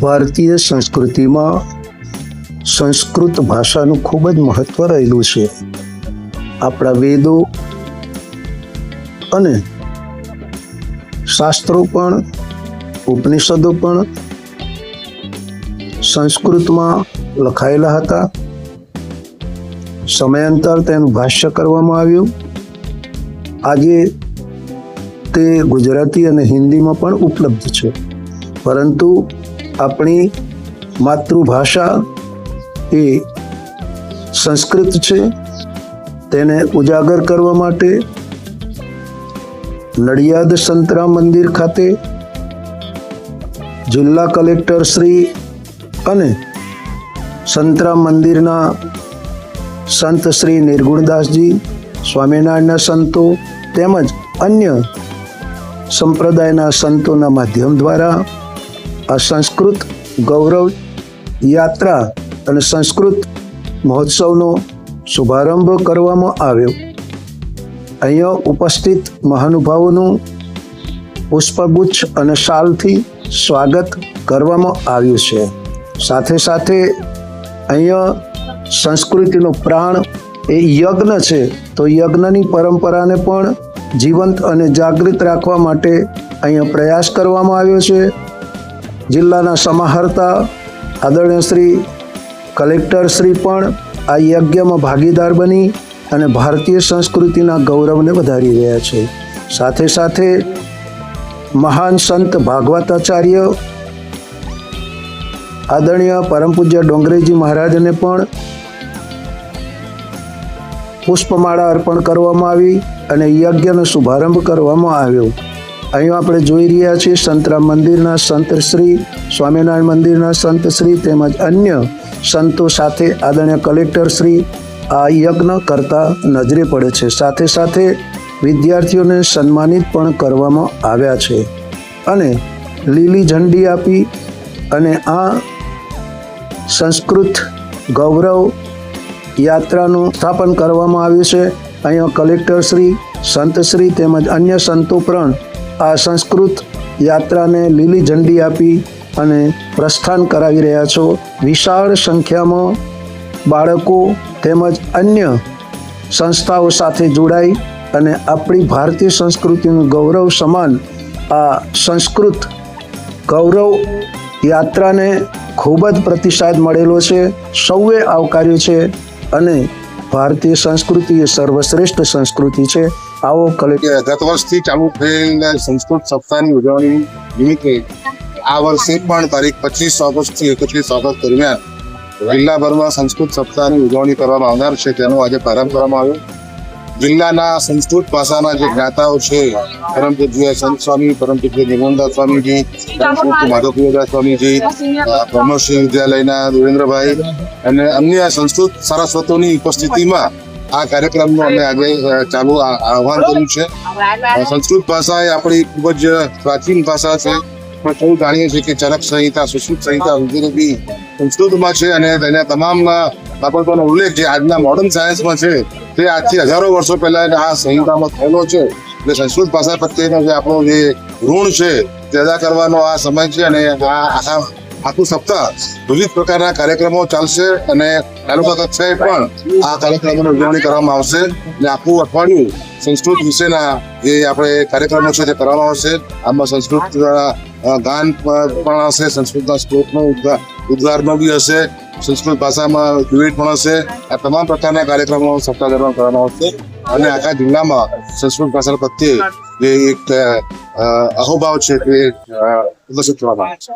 ભારતીય સંસ્કૃતિમાં સંસ્કૃત ભાષાનું ખૂબ જ મહત્વ રહેલું છે. આપણા વેદો અને શાસ્ત્રો પણ ઉપનિષદો પણ સંસ્કૃતમાં લખાયેલા હતા. સમયાંતર તેનું ભાષ્ય કરવામાં આવ્યું. આજે તે ગુજરાતી અને હિન્દીમાં પણ ઉપલબ્ધ છે, પરંતુ આપણી માતૃભાષા એ સંસ્કૃત છે. તેને ઉજાગર કરવા માટે નડિયાદ સંતરામ મંદિર ખાતે જિલ્લા કલેક્ટર શ્રી અને સંતરામ મંદિરના સંત શ્રી નિર્ગુણદાસજી, સ્વામિનારાયણના સંતો તેમજ અન્ય સંપ્રદાયના સંતોના માધ્યમ દ્વારા આ સંસ્કૃત ગૌરવ યાત્રા અને સંસ્કૃત મહોત્સવનો શુભારંભ કરવામાં આવ્યો. અહીંયા ઉપસ્થિત મહાનુભાવોનું પુષ્પગુચ્છ અને શાલથી સ્વાગત કરવામાં આવ્યું છે. સાથે સાથે અહીંયા સંસ્કૃતિનો પ્રાણ એ યજ્ઞ છે, તો યજ્ઞની પરંપરાને પણ જીવંત અને જાગૃત રાખવા માટે અહીંયા પ્રયાસ કરવામાં આવ્યો છે. જિલ્લાના સમાહર્તા આદરણીય શ્રી કલેક્ટર શ્રી પણ આ યજ્ઞમાં ભાગીદાર બની અને ભારતીય સંસ્કૃતિના ગૌરવને વધારી રહ્યા છે. સાથે સાથે મહાન સંત ભાગવતાચાર્ય આદરણીય પરમ પૂજ્ય ડોંગરેજી મહારાજને પણ પુષ્પમાળા અર્પણ કરવામાં આવી અને યજ્ઞનો શુભારંભ કરવામાં આવ્યો. અહીં આપણે જોઈ રહ્યા છીએ સંતરામ મંદિરના સંત શ્રી, સ્વામિનારાયણ મંદિરના સંત શ્રી તેમજ અન્ય સંતો સાથે આદરણીય કલેક્ટર શ્રી આ યજ્ઞ કરતા નજરે પડે છે. સાથે સાથે વિદ્યાર્થીઓને સન્માનિત પણ કરવામાં આવ્યા છે અને લીલી ઝંડી આપી અને આ સંસ્કૃત ગૌરવ યાત્રાનું સ્થાપન કરવામાં આવ્યું છે. અહીંયા કલેક્ટર શ્રી, સંત શ્રી તેમજ અન્ય સંતો પણ આ સંસ્કૃત યાત્રાને લીલી ઝંડી આપી અને પ્રસ્થાન કરાવી રહ્યા છો. વિશાળ સંખ્યામાં બાળકો તેમજ અન્ય સંસ્થાઓ સાથે જોડાઈ અને આપણી ભારતીય સંસ્કૃતિનું ગૌરવ સમાન આ સંસ્કૃત ગૌરવ યાત્રાને ખૂબ જ પ્રતિસાદ મળેલો છે. સૌએ આવકાર્યું છે અને ભારતીય સંસ્કૃતિ એ સર્વશ્રેષ્ઠ સંસ્કૃતિ છે. આવો કલેક્ટર ગત વર્ષથી ચાલુ થયેલ સંસ્કૃત સપ્તાહની ઉજવણી નિમિત્તે આ વર્ષે પણ તારીખ 25 ઓગસ્ટથી 31 ઓગસ્ટ દરમિયાન જિલ્લાભરમાં સંસ્કૃત સપ્તાહની ઉજવણી કરવામાં આવનાર છે, તેનો આજે પ્રારંભ કરવામાં આવ્યો. જિલ્લાના સંસ્કૃત ભાષાના જે જ્ઞાતાઓ છે, પરમ પૂજ્ય સંત સ્વામી, પરમ પૂજ્ય નિર્મલદાસ સ્વામીજી, સંસ્કૃત માધવપ્રિયદાસ સ્વામીજી, બ્રહ્મશ્રી વિદ્યાલયના દેવેન્દ્રભાઈ અને અન્ય સંસ્કૃત સારસ્વતોની ઉપસ્થિતિમાં આ કાર્યક્રમનું અમે આજે ચાલુ આહ્વાન કર્યું છે. સંસ્કૃત ભાષા એ આપણી ખૂબ જ પ્રાચીન ભાષા છે. આપણે સૌ જાણીએ છીએ કે ચરક સંહિતા, સુશ્રુત સંહિતા વગેરે બી સંસ્કૃતમાં છે અને તેના તમામ બાબતોનો ઉલ્લેખ જે આજના મોડર્ન સાયન્સમાં છે તે આજથી હજારો વર્ષો પહેલા આ સંહિતામાં થયેલો છે. એટલે સંસ્કૃત ભાષા પ્રત્યેનો જે આપણો જે ઋણ છે તે અદા કરવાનો આ સમય છે અને આ આખું સપ્તાહ વિવિધ પ્રકારના કાર્યક્રમો ચાલશે અને તાલુકા કક્ષાએ પણ આ કાર્યક્રમોની ઉજવણી કરવામાં આવશે. અને આખું અઠવાડિયું સંસ્કૃત વિશેના જે આપણે કાર્યક્રમો છે તે કરવામાં આવશે. આમાં સંસ્કૃત ગાન પણ હશે, સંસ્કૃતના શ્લોકનો ઉદ્ગારનો બી હશે, સંસ્કૃત ભાષામાં ડ્યુએટ પણ હશે. આ તમામ પ્રકારના કાર્યક્રમો સપ્તાહ દરમિયાન કરવામાં આવશે અને આખા જિલ્લામાં સંસ્કૃત ભાષા પ્રત્યે જે એક અહોભાવ છે તે પ્રદર્શિત કરવામાં આવશે.